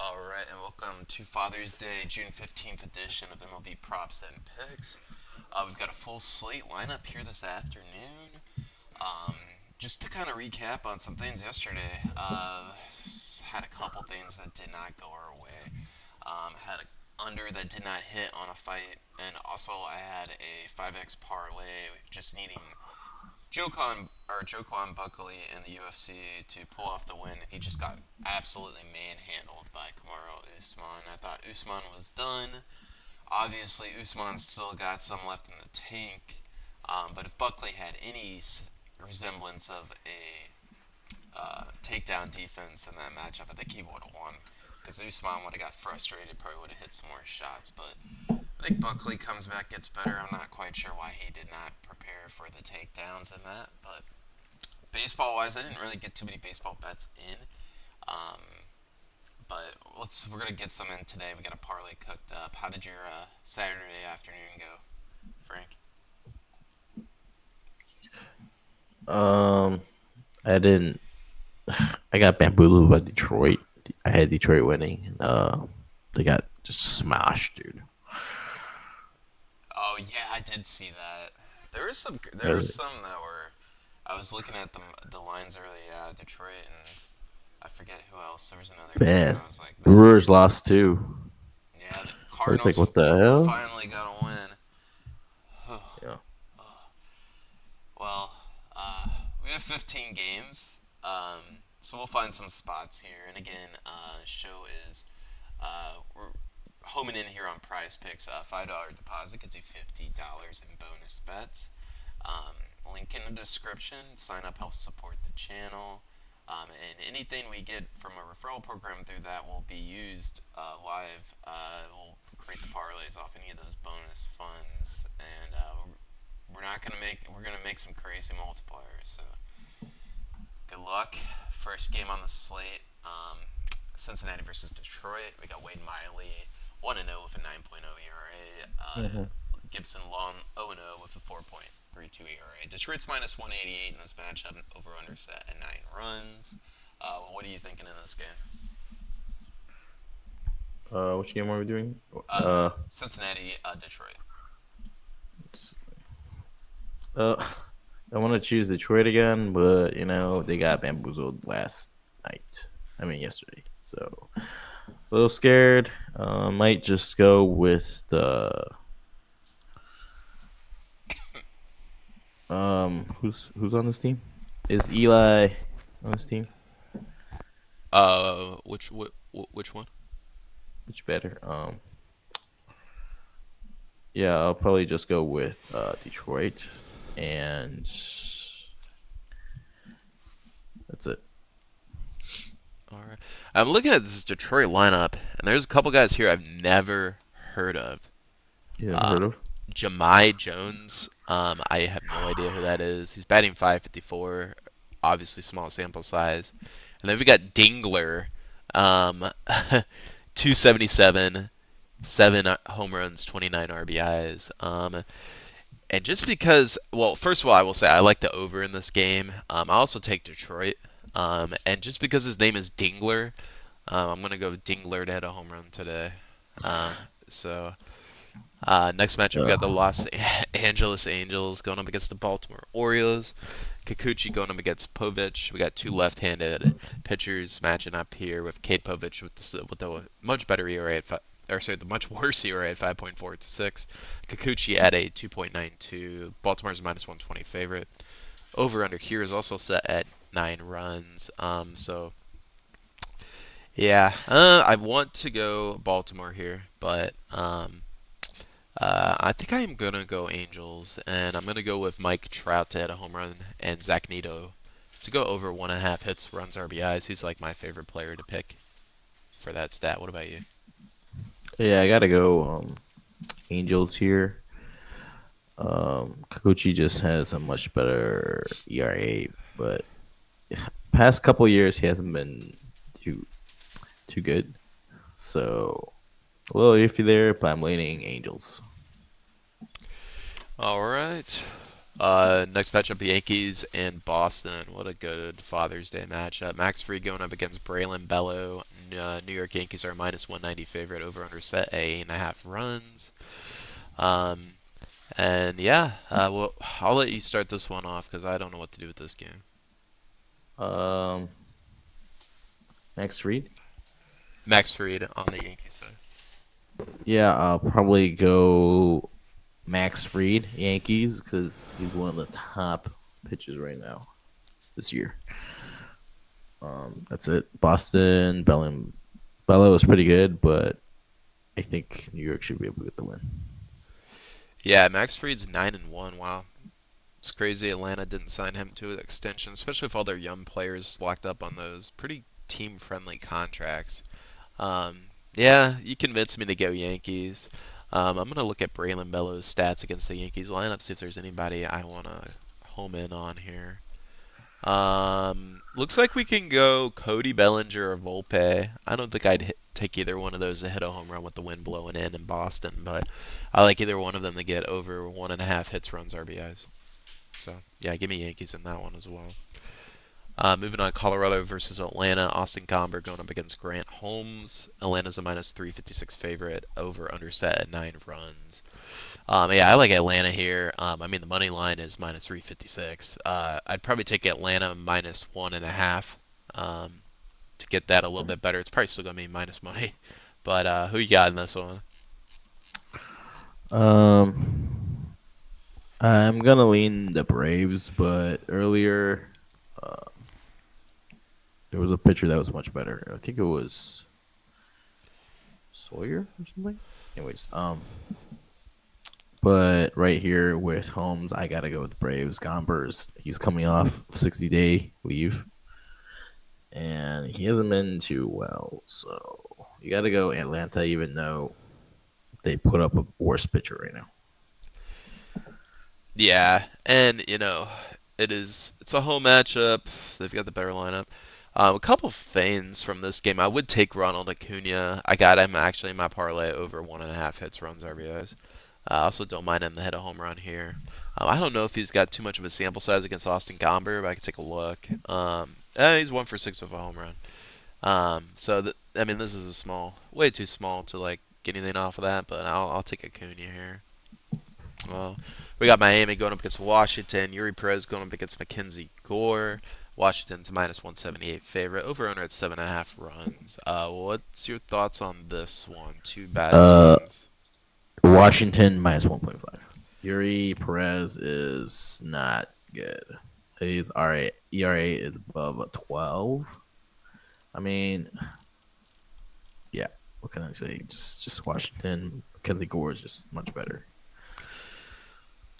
Alright, and welcome to Father's Day, June 15th edition of MLB Props and Picks. We've got a full slate lineup here this afternoon. Um, just to kind of recap on some things yesterday, had a couple things that did not go our way. Had a under that did not hit on a fight, and also I had a 5x parlay, just needing Joquan Buckley in the UFC to pull off the win. He just got absolutely manhandled by Kamaru Usman. I thought Usman was done. Obviously, Usman still got some left in the tank. But if Buckley had any resemblance of a takedown defense in that matchup, I think he would have won. Because Usman would have got frustrated, probably would have hit some more shots. But I think Buckley comes back, gets better. I'm not quite sure why he did not prepare for the takedowns in that. But baseball wise, I didn't really get too many baseball bets in. Um, but we're gonna get some in today. We got a parlay cooked up. How did your Saturday afternoon go, Frank? Um, I didn't. I got bamboozled by Detroit. I had Detroit winning. They got just smashed, dude. Oh yeah, I did see that. There was some. There Uh, was some that were. I was looking at the lines early. Yeah, Detroit and I forget who else. There was another team. Man, I was like, man, Brewers lost too. yeah, the I was like, Cardinals what the hell? finally got a win. Yeah. Well, uh, we have 15 games, so we'll find some spots here. And again, show is we're homing in here on Prize Picks. $5 deposit gets you $50 in bonus bets. Link in the description. Sign up helps support the channel. And anything we get from a referral program through that will be used live. We'll create the parlays off any of those bonus funds, and we're gonna make some crazy multipliers. So good luck. First game on the slate. Cincinnati versus Detroit. We got Wade Miley 1-0 with a 9.0 ERA. Mhm. Gibson Long 0-0 with a 4.32 ERA. Detroit's minus 188 in this matchup. Over under set at 9 runs. What are you thinking in this game? Which game are we doing? Cincinnati, Detroit. It's- uh, I want to choose Detroit again, but they got bamboozled last night. I mean yesterday. So a little scared. Might just go with the who's on this team? Is Eli on this team? Which one? Which better? Yeah, I'll probably just go with Detroit, and that's it. All right. I'm looking at this Detroit lineup, and there's a couple guys here I've never heard of. You never Uh, heard of? Jahmai Jones. I have no idea who that is. He's batting 554. Obviously, small sample size. And then we got Dingler, 277, 7 home runs, 29 RBIs. And just because, well, first of all, I will say I like the over in this game. I also take Detroit. And just because his name is Dingler, I'm gonna go Dingler to hit a home run today. So next matchup, we got the Uh, Los Angeles Angels going up against the Baltimore Orioles. Kikuchi going up against Povich. We got two left-handed pitchers matching up here with Kate Povich with the much better ERA or sorry, the much worse ERA at 5.46. Kikuchi at a 2.92. Baltimore's minus 120 favorite. Over under here is also set at 9 runs. So yeah, I want to go Baltimore here, but I think I am gonna go Angels, and I'm gonna go with Mike Trout to hit a home run and Zach Neto to go over 1.5 hits, runs, RBIs. He's like my favorite player to pick for that stat. What about you? yeah, I gotta go. Angels here. Kikuchi just has a much better ERA, but past couple years he hasn't been too too good. So a little iffy there, but I'm leaning Angels. All right. Next matchup, the Yankees and Boston. What a good Father's Day matchup. Max Fried going up against Braylon Bello. New York Yankees are minus 190 favorite. Over under set at 8.5 runs. Um, and yeah, well, I'll let you start this one off because I don't know what to do with this game. Um, Next read. Max Fried on the Yankees side. Yeah, I'll probably go Max Fried, Yankees, because he's one of the top pitchers right now this year. That's it. Boston, Bello is pretty good, but I think New York should be able to get the win. Yeah, Max Fried's 9-1. Wow, it's crazy. Atlanta didn't sign him to an extension, especially with all their young players locked up on those pretty team-friendly contracts. Um, yeah, you convinced me to go Yankees. I'm gonna look at Braylon Bellows' stats against the Yankees lineup, see if there's anybody I wanna home in on here. Looks like we can go Cody Bellinger or Volpe. I don't think take either one of those to hit a home run with the wind blowing in Boston, but I like either one of them to get over 1.5 hits, runs, RBIs. So yeah, give me Yankees in that one as well. Moving on, Colorado versus Atlanta. Austin Gomber going up against Grant Holmes. Atlanta's a minus 356 favorite. Over under set at 9 runs. Yeah, I like Atlanta here. I mean, the money line is minus 356. I'd probably take Atlanta minus 1.5 to get that a little bit better. It's probably still going to be minus money. But who you got in this one? Um, I'm gonna lean the Braves, but earlier uh, there was a pitcher that was much better. I think it was Sawyer or something. Anyways, but right here with Holmes, I gotta go with the Braves. Gombers, he's coming off 60-day leave, and he hasn't been too well. So you gotta go Atlanta, even though they put up a worse pitcher right now. Yeah, and it's a home matchup. They've got the better lineup. A couple feigns from this game. I would take Ronald Acuna. I got him actually in my parlay over 1.5 hits, runs, RBIs. I also don't mind him to hit a home run here. I don't know if he's got too much of a sample size against Austin Gomber, but I can take a look. He's 1 for 6 with a home run. I mean, this is way too small to like get anything off of that, but I'll take Acuna here. Well, we got Miami going up against Washington. Yuri Perez going up against Mackenzie Gore. Washington's minus 178 favorite. Over under at 7.5 runs. What's your thoughts on this one? Two bad Uh, teams. Washington minus 1.5. Yuri Perez is not good. His ERA is above a 12. I mean, yeah. What can I say? Just Washington. Mackenzie Gore is just much better.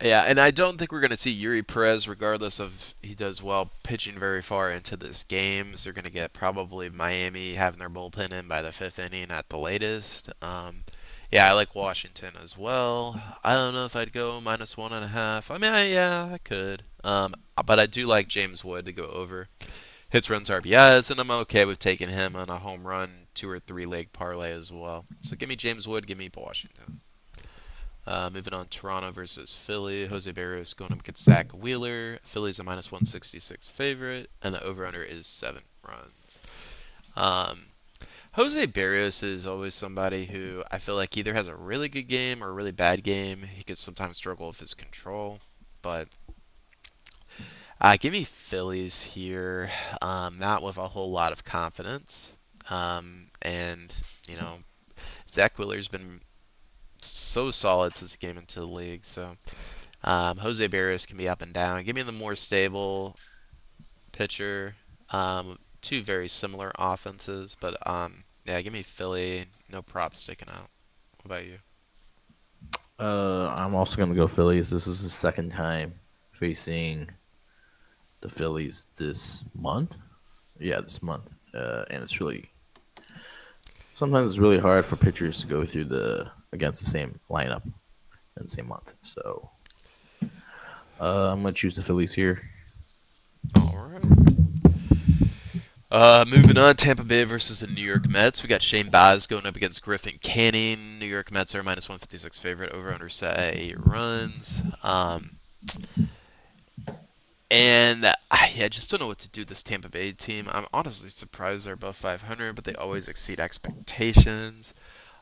Yeah, and I don't think we're going to see Yuri Perez, regardless of he does well pitching very far into this game. So they're going to get probably Miami having their bullpen in by the 5th inning at the latest. Yeah, I like Washington as well. I don't know if I'd go minus 1.5. I mean, yeah, I could. But I do like James Wood to go over hits, runs, RBIs, and I'm okay with taking him on a home run 2 or 3 leg parlay as well. So give me James Wood, give me Washington. Moving on, Toronto versus Philly. Jose Barrios going up against Zach Wheeler. Philly's a minus 166 favorite, and the over/under is 7 runs. Um, Jose Barrios is always somebody who I feel like either has a really good game or a really bad game. He could sometimes struggle with his control, but give me Phillies here. Not with a whole lot of confidence. And Zach Wheeler's been so solid since he came into the league. So Jose Barrios can be up and down. Give me the more stable pitcher. Two very similar offenses, but yeah, give me Philly. No props sticking out. What about you? I'm also gonna go Phillies. This is the second time facing the Phillies this month. Yeah, this month, and it's really sometimes it's really hard for pitchers to go through the against the same lineup in the same month. So I'm gonna choose the Phillies here. All right. Moving on, Tampa Bay versus the New York Mets. We got Shane Baz going up against Griffin Canning. New York Mets are minus 156 favorite. Over under set at 8 runs. And I just don't know what to do with this Tampa Bay team. I'm honestly surprised they're above 500, but they always exceed expectations.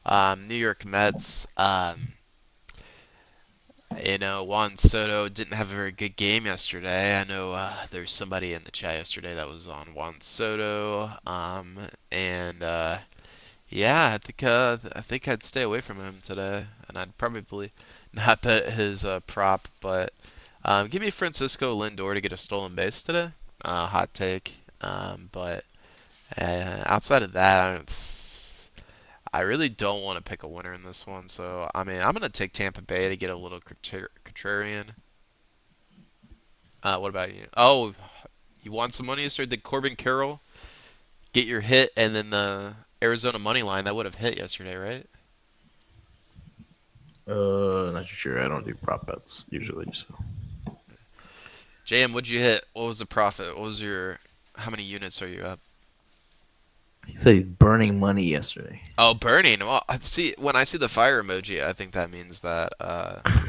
New York Mets, Juan Soto didn't have a very good game yesterday. I know there's somebody in the chat yesterday that was on Juan Soto, and yeah, I think I'd stay away from him today, and I'd probably not bet his prop, but give me Francisco Lindor to get a stolen base today. Hot take, but outside of that, I really don't want to pick a winner in this one. So I mean, I'm gonna take Tampa Bay to get a little contrarian. What about you? Oh, you want some money? So did Corbin Carroll get your hit, and then the Arizona money line that would have hit yesterday, right? Not too sure. I don't do prop bets usually. So JM, what'd you hit? What was the profit? What was your? How many units are you up? he said he's burning money yesterday. Oh, burning. Well, I see when I see the fire emoji, I think that means that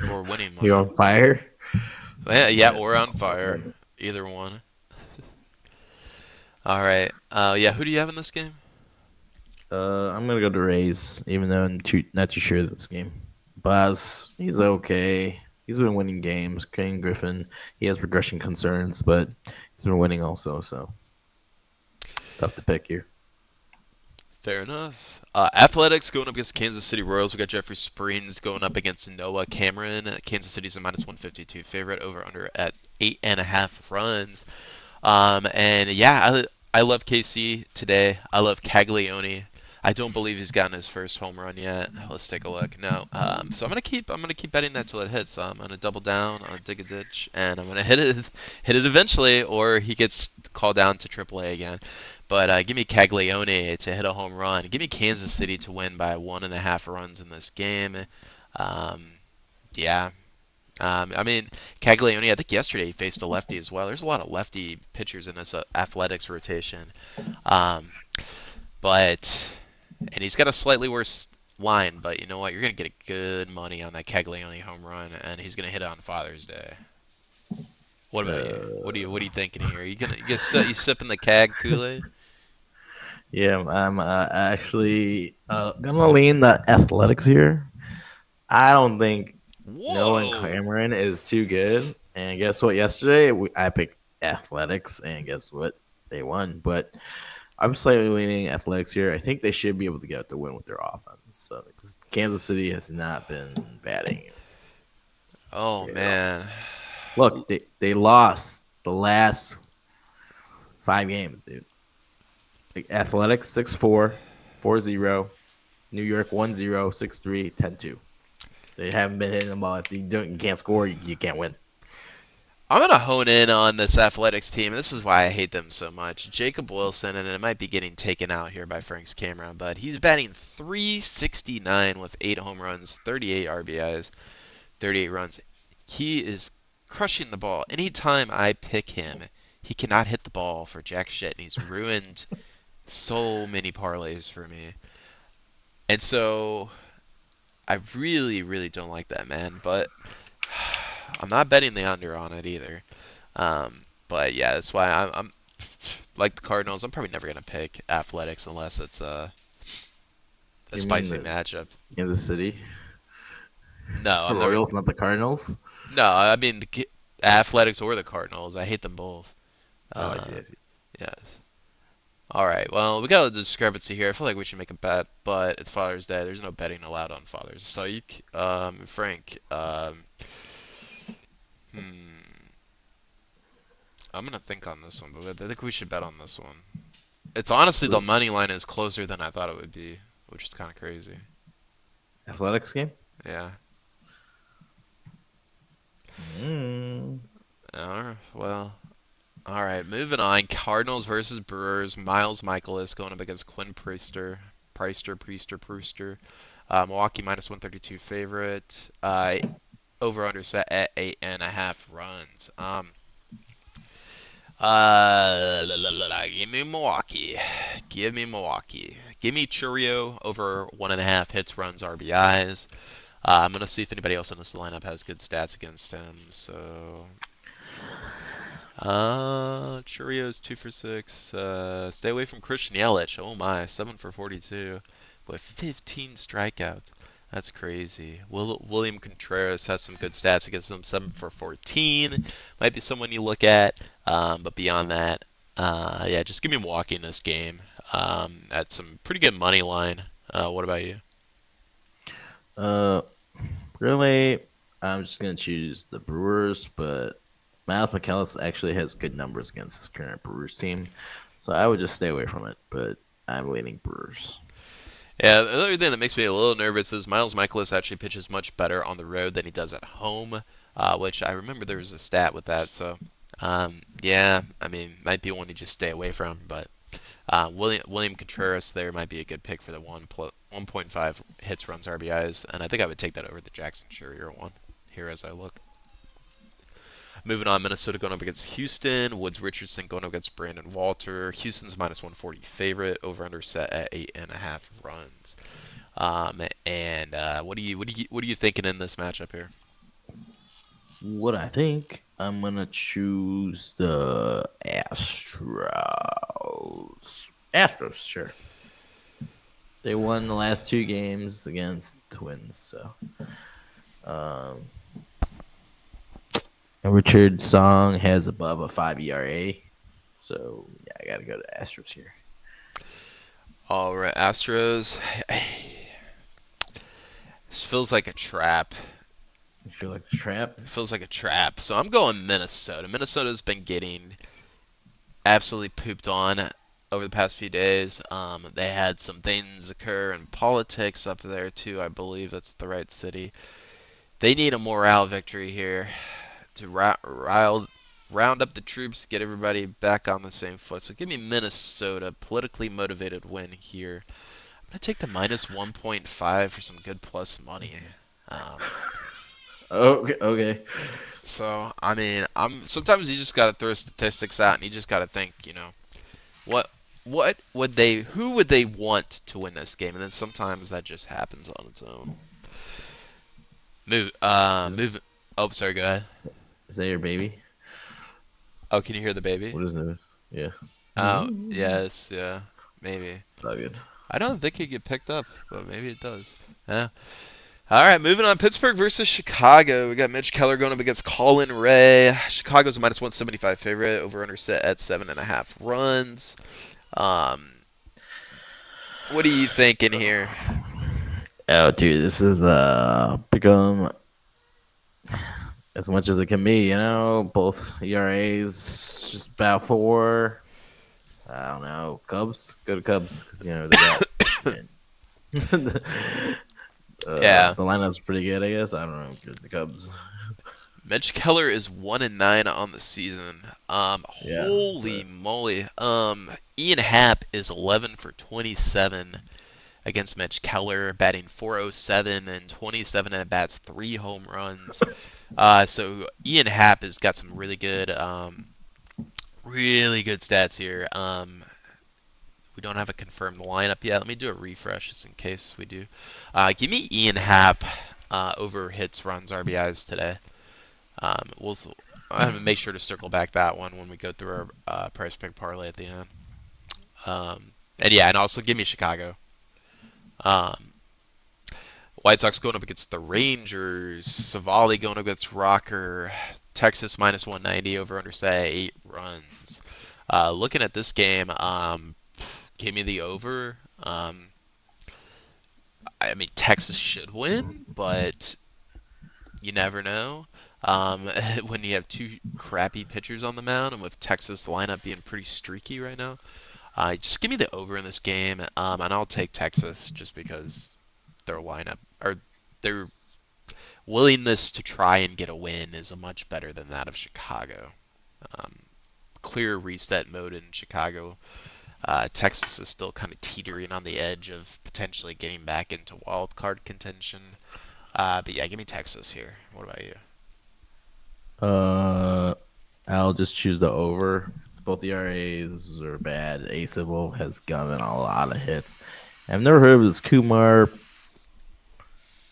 we're winning You're money. on fire. Yeah, yeah, But or on fire, either one. All right. Yeah. Who do you have in this game? I'm gonna go to Rays, even though not too sure of this game. Baz, he's okay. He's been winning games. Kane Griffin, he has regression concerns, but he's been winning also. So tough to pick here. Fair enough. Athletics going up against Kansas City Royals. We got Jeffrey Springs going up against Noah Cameron. Kansas City's a minus 152 favorite over under at 8.5 runs. And yeah, I love KC today. I love Caglione. I don't believe he's gotten his first home run yet. Let's take a look. No. So I'm gonna keep betting that till it hits. I'm gonna double down, dig a ditch, and I'm gonna hit it eventually, or he gets called down to AAA again. But give me Caglione to hit a home run. Give me Kansas City to win by 1.5 runs in this game. Um, yeah, I mean, Caglione, I think yesterday he faced a lefty as well. There's a lot of lefty pitchers in this athletics rotation. Um, and he's got a slightly worse line, but you know what? You're going to get a good money on that Caglione home run, and he's going to hit it on Father's Day. What about you? What are you thinking here? You sipping the Cag Kool-Aid? Yeah, I'm actually gonna lean the athletics here. I don't think Noah Whoa! Cameron is too good. And guess what? Yesterday I picked athletics, and guess what? They won. But I'm slightly leaning athletics here. I think they should be able to get the win with their offense. So, because Kansas City has not been batting. Oh You know. man. Look, they lost the last 5 games, dude. Like athletics 6-4, 4-0. New York 1-0, 6-3, 10-2. They haven't been hitting the ball. If you can't score, you can't win. I'm gonna hone in on this athletics team. This is why I hate them so much. Jacob Wilson, and it might be getting taken out here by Frank's camera, but he's batting 369 with 8 home runs, 38 RBIs, 38 runs. He is crushing the ball. Anytime I pick him, he cannot hit the ball for jack shit, and he's ruined so many parlays for me. And so I really, really don't like that man, but I'm not betting the under on it either. But yeah, that's why I'm like the Cardinals. I'm probably never gonna pick athletics unless it's a You mean spicy the matchup. Kansas City No, I'm never. Royals, not the Cardinals? No, I mean athletics or the Cardinals. I hate them both. Oh, I see. Uh, I see. yes. All right. Well, we got a discrepancy here. I feel like we should make a bet, but it's Father's Day. There's no betting allowed on Father's. So Frank, hmm, I'm gonna think on this one, but I think we should bet on this one. It's honestly the money line is closer than I thought it would be, which is kind of crazy. Athletics game? Yeah. Mm. Well. All right. Moving on. Cardinals versus Brewers. Miles Michaelis going up against Quinn Priester. Milwaukee minus 132 favorite. Over under set at 8.5 runs. Give me Milwaukee. Give me Milwaukee. Give me Churio over 1.5 hits, runs, RBIs. I'm gonna see if anybody else in this lineup has good stats against him. So Churios 2 for 6. Stay away from Christian Yelich. Oh my, 7 for 42 with 15 strikeouts. That's crazy. William Contreras has some good stats against him. 7 for 14. Might be someone you look at. But beyond that, yeah, just give me Milwaukee in this game. At some pretty good money line. What about you? Uh, really, I'm just gonna choose the Brewers, but Miles McCallis actually has good numbers against his current Brewers team, so I would just stay away from it. But I'm leaning Brewers. Yeah, the other thing that makes me a little nervous is Miles Michaelis actually pitches much better on the road than he does at home, which I remember there was a stat with that. So, yeah, I mean, might be one to just stay away from. But William Contreras there might be a good pick for the 1.5 hits, runs, RBIs, and I think I would take that over the Jackson Scherzer one here as I look. Moving on, Minnesota going up against Houston. Woods Richardson going up against Brandon Walter. Houston's minus 140 favorite. Over under set at 8.5 runs. And what are you thinking in this matchup here? What I think, I'm gonna choose the Astros. Astros, sure. They won the last two games against Twins, so um, and Richard Song has above a 5 ERA. So yeah, I gotta go to Astros here. All right, Astros. This feels like a trap. You feel like a trap? It feels like a trap. So I'm going Minnesota. Minnesota's been getting absolutely pooped on over the past few days. They had some things occur in politics up there too. I believe that's the right city. They need a morale victory here to round up the troops, get everybody back on the same foot. So give me Minnesota, politically motivated win here. I'm gonna take the minus 1.5 for some good plus money. Um, Okay, okay. so I mean, I'm sometimes you just gotta throw statistics out and you just gotta think, what what would they who would they want to win this game, and then sometimes that just happens on its own. Move, Is, move. Oh, sorry. Go ahead. is that your baby? Oh, can you hear the baby? What is this? Yeah. Oh, Mm, yes, yeah, maybe. all good. I don't think it get picked up, but maybe it does. Yeah. All right, moving on. Pittsburgh versus Chicago. We got Mitch Keller going up against Colin Ray. Chicago's a minus 175 favorite. Over under set at 7.5 runs. Um, what are you thinking here? Oh, dude, this is become as much as it can be. Both ERAs just about four. I don't know. Cubs, go to Cubs because they got. Yeah, The lineup's pretty good, I guess. I don't know. Good the Cubs. Mitch Keller is 1-9 on the season. Yeah, Holy but moly. Ian Happ is 11 for 27 against Mitch Keller, batting 407 and 27 at bats, 3 home runs. So Ian Happ has got some really good stats here. We don't have a confirmed lineup yet. Let me do a refresh just in case we do. Give me Ian Happ over hits, runs, RBIs today. We'll I'm gonna make sure to circle back that one when we go through our price pick parlay at the end. And yeah, and also give me Chicago. Um, White Sox going up against the Rangers. Savali going up against Rocker. Texas minus 190 over under say 8 runs. Looking at this game, give me the over. I mean Texas should win, but you never know. When you have two crappy pitchers on the mound, and with Texas lineup being pretty streaky right now, just give me the over in this game, and I'll take Texas just because their lineup or their willingness to try and get a win is a much better than that of Chicago. Um, Clear reset mode in Chicago. Texas is still kind of teetering on the edge of potentially getting back into wild card contention. But yeah, give me Texas here. What about you? uh, I'll just choose the over. It's both ERAs are bad. A Civil has gotten a lot of hits. I've never heard of this Kumar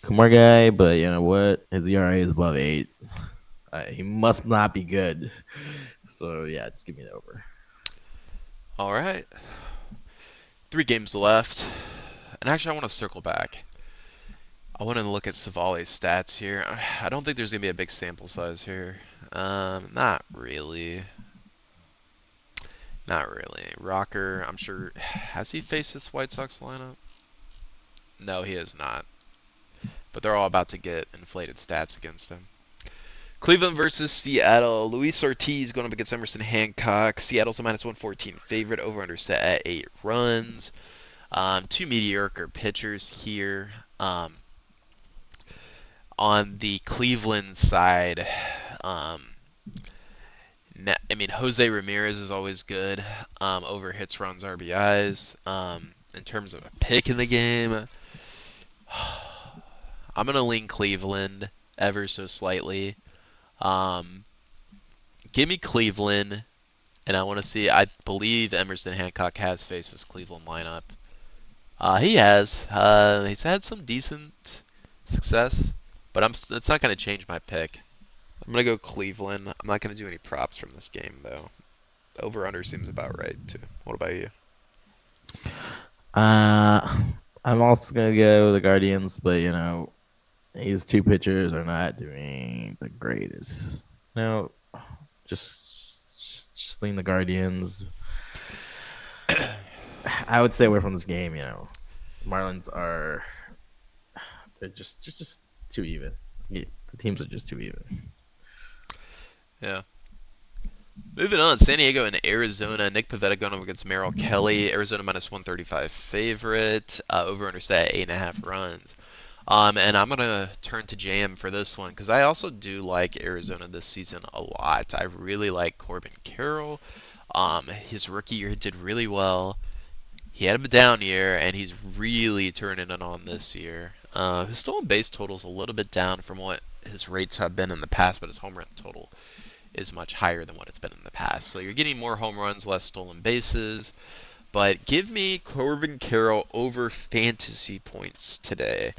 guy, but you know what? His ERA is above 8. He must not be good. So yeah, just give me the over. All right. 3 games left. And actually, I want to circle back. I want to look at Savali's stats here. I don't think there's going to be a big sample size here. Not really. Not really. Rocker, I'm sure. Has he faced this White Sox lineup? No, he has not. But they're all about to get inflated stats against him. Cleveland versus Seattle. Luis Ortiz going up against Emerson Hancock. Seattle's a -114 favorite. Over under set at 8 runs. Two mediocre pitchers here. On the Cleveland side, I mean, Jose Ramirez is always good over hits, runs, RBIs. In terms of a pick in the game, I'm going to lean Cleveland ever so slightly. Give me Cleveland, and I want to see. I believe Emerson Hancock has faced this Cleveland lineup. He has. He's had some decent success, but it's not going to change my pick. I'm going to go Cleveland. I'm not going to do any props from this game, though. Over-under seems about right, too. What about you? I'm also gonna go the Guardians, but these two pitchers are not doing the greatest. No, just lean the Guardians. I would stay away from this game. Marlins are they're just too even. The teams are just too even. Yeah. Moving on, San Diego and Arizona. Nick Pivetta going up against Merrill Kelly. Arizona -135 favorite. Over under stat 8.5 runs. And I'm gonna turn to JM for this one because I also do like Arizona this season a lot. I really like Corbin Carroll. His rookie year he did really well. He had a down year, and he's really turning it on this year. His stolen base total is a little bit down from what his rates have been in the past, but his home run total is much higher than what it's been in the past. So you're getting more home runs, less stolen bases. But give me Corbin Carroll over fantasy points today.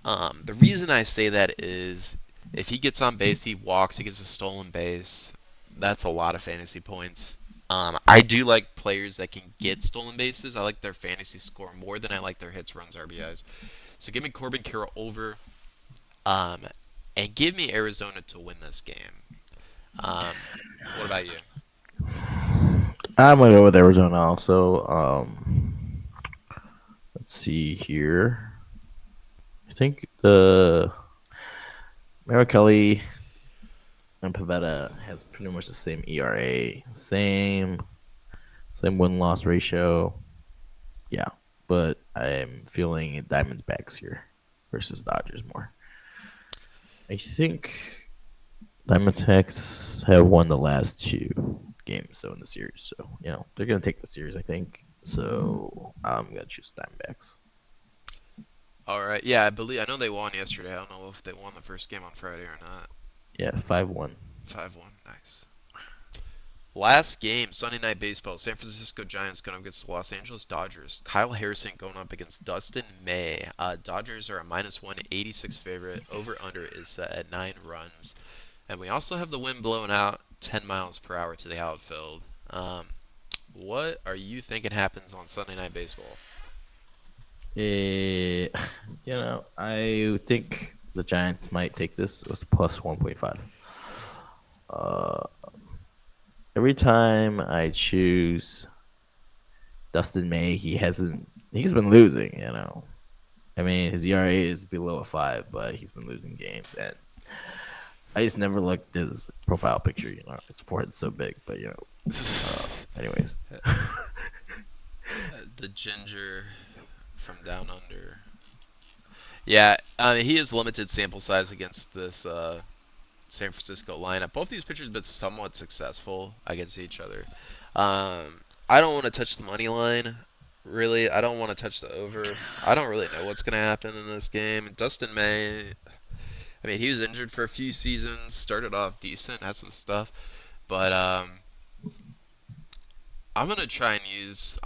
The reason I say that is if he gets on base, he walks, he gets a stolen base. That's a lot of fantasy points. I do like players that can get stolen bases. I like their fantasy score more than I like their hits, runs, RBIs. So give me Corbin Carroll over, and give me Arizona to win this game. What about you? I'm gonna go with Arizona also. Let's see here. I think the Merrill Kelly and Pavetta has pretty much the same ERA, same win-loss ratio. Yeah, but I'm feeling Diamondbacks here versus Dodgers more. I think Diamondbacks have won the last 2 games in the series, so they're gonna take the series. I think so. I'm gonna choose Diamondbacks. All right. Yeah, I know they won yesterday. I don't know if they won the first game on Friday or not. Yeah, 5-1. 5-1. Nice. Last game, Sunday Night Baseball. San Francisco Giants going up against the Los Angeles Dodgers. Kyle Harrison going up against Dustin May. Dodgers are a -186 favorite. Over/under is set at 9 runs. And we also have the wind blowing out 10 miles per hour to the outfield. What are you thinking happens on Sunday Night Baseball? I think the Giants might take this with plus 1.5. Every time I choose Dustin May, he's been losing. I mean, his ERA is below a 5, but he's been losing games, and I just never looked his profile picture. His forehead's so big, but anyways. The ginger from down under. Yeah, he has limited sample size against this San Francisco lineup. Both these pitchers have been somewhat successful against each other. I don't want to touch the money line, really. I don't want to touch the over. I don't really know what's going to happen in this game. Dustin May, I mean, he was injured for a few seasons, started off decent, had some stuff, but I'm going to try and use,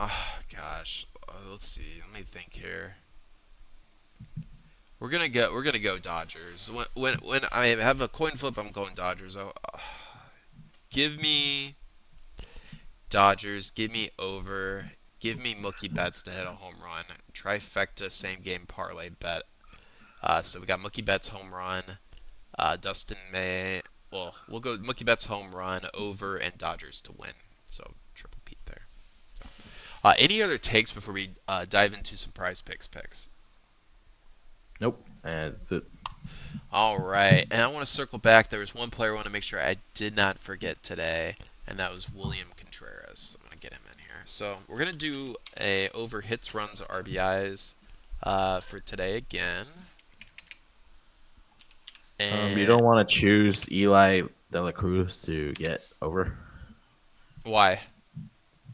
let's see, let me think here. We're gonna go Dodgers. When I have a coin flip, I'm going Dodgers. Give me Dodgers. Give me over. Give me Mookie Betts to hit a home run. Trifecta same game parlay bet. So we got Mookie Betts home run. Dustin May. Well, we'll go Mookie Betts home run over and Dodgers to win. So triple Pete there. So, any other takes before we dive into some prize picks? Nope. That's it. All right, and I want to circle back. There was one player I want to make sure I did not forget today, and that was William Contreras. I'm gonna get him in here. So we're gonna do a over hits, runs, RBIs for today again. You And don't want to choose Eli De La Cruz to get over why?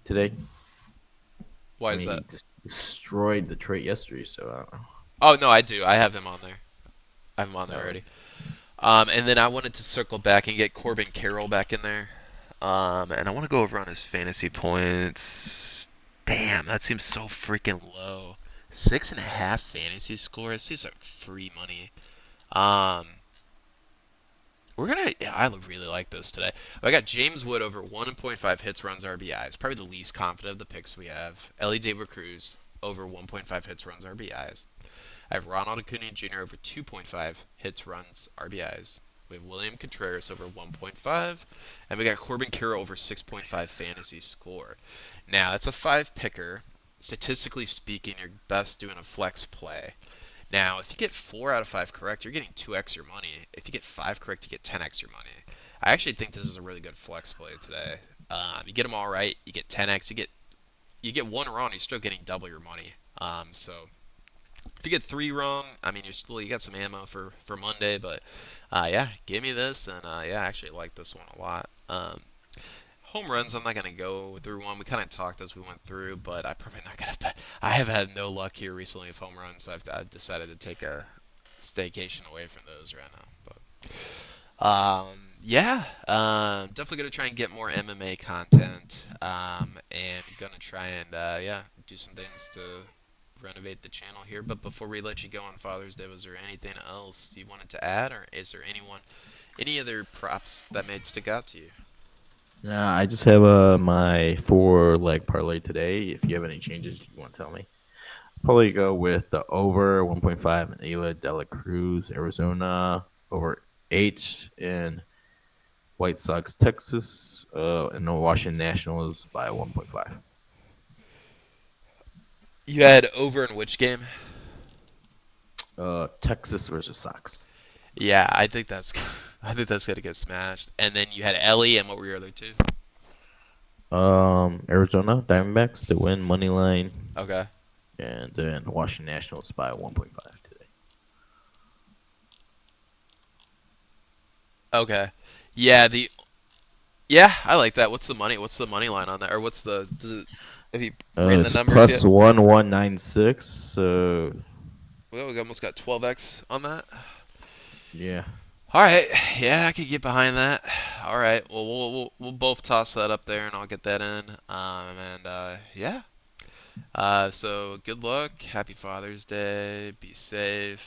today. Why I is mean, that? he just destroyed the trade yesterday, so I don't know. Oh no, I do. I have him on there. I have him on there No. already. And then I wanted to circle back and get Corbin Carroll back in there. And I want to go over on his fantasy points. Damn, that seems so freaking low. 6.5 fantasy score. It seems like free money. I really like this today. I got James Wood over 1.5 hits, runs, RBIs. Probably the least confident of the picks we have. Ellie De La Cruz over 1.5 hits, runs, RBIs. I have Ronald Acuna Jr. over 2.5 hits, runs, RBIs. We have William Contreras over 1.5, and we got Corbin Carroll over 6.5 fantasy score. Now, that's a 5-picker. Statistically speaking, you're best doing a flex play. Now, if you get 4 out of 5 correct, you're getting 2x your money. If you get 5 correct, you get 10x your money. I actually think this is a really good flex play today. You get them all right, you get 10x. You get 1 wrong, you're still getting double your money. So if you get 3 wrong, I mean, you got some ammo for Monday. But yeah, give me this, and yeah, I actually like this one a lot. Home runs, I'm not gonna go through one. We kind of talked as we went through, but I'm probably not gonna. I have had no luck here recently with home runs, so I've decided to take a staycation away from those right now. But yeah, definitely gonna try and get more MMA content, and gonna try and yeah, do some things to renovate the channel here. But before we let you go on Father's Day, was there anything else you wanted to add, or is there any other props that made stick out to you? Nah, I just have my 4-leg parlay today. If you have any changes you want to tell me, probably go with the over 1.5 in Eli De La Cruz, Arizona, over 8 in White Sox, Texas, and the Washington Nationals by 1.5. You had over in which game? Texas versus Sox. Yeah, I think that's I think that's gonna get smashed. And then you had Ellie, and what were your other two? Arizona Diamondbacks to win money line, Okay. and then Washington Nationals by 1.5 today. Okay. Yeah, yeah, I like that. What's the money? What's the money line on that? Or what's have you ran the It's numbers plus yet? 1196. Well, we almost got 12x on that. Yeah. All right. Yeah, I could get behind that. All right. Well, we'll both toss that up there, and I'll get that in. And yeah. So good luck. Happy Father's Day. Be safe.